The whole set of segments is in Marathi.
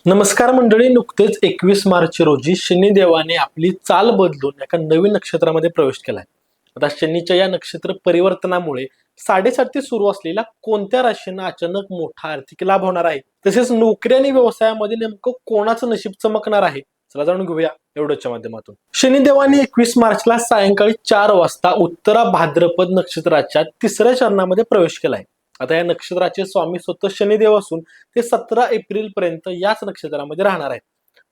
नमस्कार मंडळी, नुकतेच 21 मार्च रोजी शनिदेवाने आपली चाल बदलून एका नवीन नक्षत्रामध्ये प्रवेश केलाय. आता शनीच्या या नक्षत्र परिवर्तनामुळे साडेसाती सुरू असलेल्या कोणत्या राशींना अचानक मोठा आर्थिक लाभ होणार आहे, तसेच नोकरी आणि व्यवसायामध्ये नेमकं कोणाचं नशीब चमकणार आहे, चला जाणून घेऊया एवढ्याच्या माध्यमातून. शनिदेवाने 21 मार्चला सायंकाळी 4 वाजता उत्तरा भाद्रपद नक्षत्राच्या 3ऱ्या चरणामध्ये प्रवेश केलाय. आता या नक्षत्राचे स्वामी स्वतः शनिदेव असून ते 17 एप्रिल पर्यंत याच नक्षत्रामध्ये राहणार आहेत.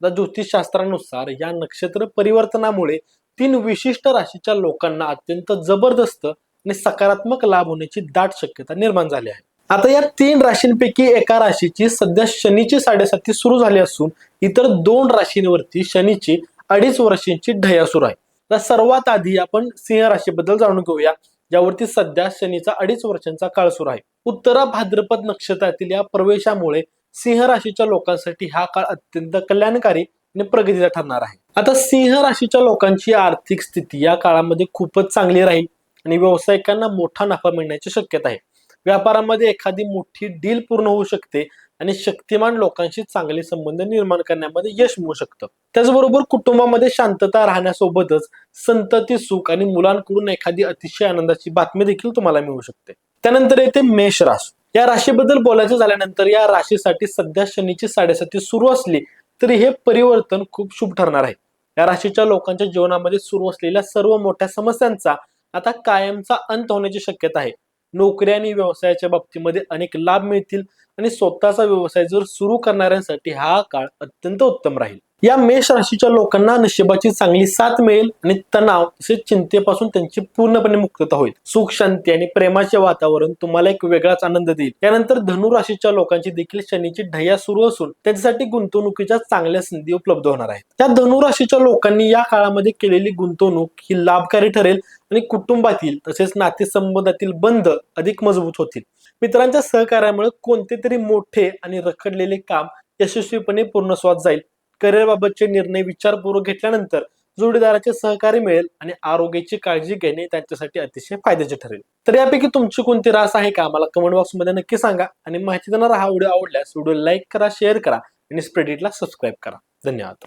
आता ज्योतिषशास्त्रानुसार या नक्षत्र परिवर्तनामुळे 3 विशिष्ट राशीच्या लोकांना अत्यंत जबरदस्त आणि सकारात्मक लाभ होण्याची दाट शक्यता निर्माण झाली आहे. आता या 3 राशींपैकी एका राशीची सध्या शनीची साडेसाती सुरू झाली असून इतर 2 राशींवरती शनीची 2.5 वर्षांची ढया सुरू आहे. तर सर्वात आधी आपण सिंह राशीबद्दल जाणून घेऊया, ज्यावरती सध्या शनीचा 2.5 वर्षांचा काळ सुरू आहे. उत्तरा भाद्रपद नक्षत्रातील या प्रवेशामुळे सिंह राशीच्या लोकांसाठी हा काळ अत्यंत कल्याणकारी आणि प्रगतीचा ठरणार आहे. आता सिंह राशीच्या लोकांची आर्थिक स्थिती या काळामध्ये खूपच चांगली राहील आणि व्यावसायिकांना मोठा नफा मिळण्याची शक्यता आहे. व्यापारामध्ये एखादी मोठी डील पूर्ण होऊ शकते आणि शक्तिमान लोकांशी चांगले संबंध निर्माण करण्यामध्ये यश मिळू शकतं. त्याचबरोबर कुटुंबामध्ये शांतता राहण्यासोबतच संतती सुख आणि मुलांकडून एखादी अतिशय आनंदाची बातमी देखील तुम्हाला मिळू शकते. त्यानंतर येते मेष राशी. या राशीबद्दल बोलायचं झाल्यानंतर या राशीसाठी सध्या शनीची साडेसाती सुरू असली तरी हे परिवर्तन खूप शुभ ठरणार आहे. या राशीच्या लोकांच्या जीवनामध्ये सुरू असलेल्या सर्व मोठ्या समस्यांचा आता कायमचा अंत होण्याची शक्यता आहे. नोकरी आणि व्यवसायाच्या बाबतीमध्ये अनेक लाभ मिळतील आणि स्वतःचा व्यवसाय जर सुरू करणाऱ्यांसाठी हा काळ अत्यंत उत्तम राहील. या मेष राशीच्या लोकांना नशिबाची चांगली साथ मिळेल आणि तणाव तसेच चिंतेपासून त्यांची पूर्णपणे मुक्तता होईल. सुख शांती आणि प्रेमाचे वातावरण तुम्हाला एक वेगळाच आनंद देईल. त्यानंतर धनु राशीच्या लोकांची देखील शनीची ढया सुरू असून त्यांच्यासाठी गुंतवणुकीच्या चांगल्या संधी उपलब्ध होणार आहेत. त्या धनु राशीच्या लोकांनी या काळामध्ये केलेली गुंतवणूक ही लाभकारी ठरेल आणि कुटुंबातील तसेच नातेसंबंधातील बंध अधिक मजबूत होतील. मित्रांच्या सहकार्यामुळे कोणते तरी मोठे आणि रखडलेले काम यशस्वीपणे पूर्णत्वास जाईल. करिअर बाबतचे निर्णय विचारपूर्वक घेतल्यानंतर जोडीदाराचे सहकार्य मिळेल आणि आरोग्याची काळजी घेणे त्यांच्यासाठी अतिशय फायद्याचे ठरेल. तर यापैकी तुमची कोणती रास आहे का, मला कमेंट बॉक्स मध्ये नक्की सांगा. आणि माहिती देणारा हा व्हिडिओ आवडल्यास व्हिडिओ लाईक करा, शेअर करा आणि स्प्रेडिटला सबस्क्राईब करा. धन्यवाद.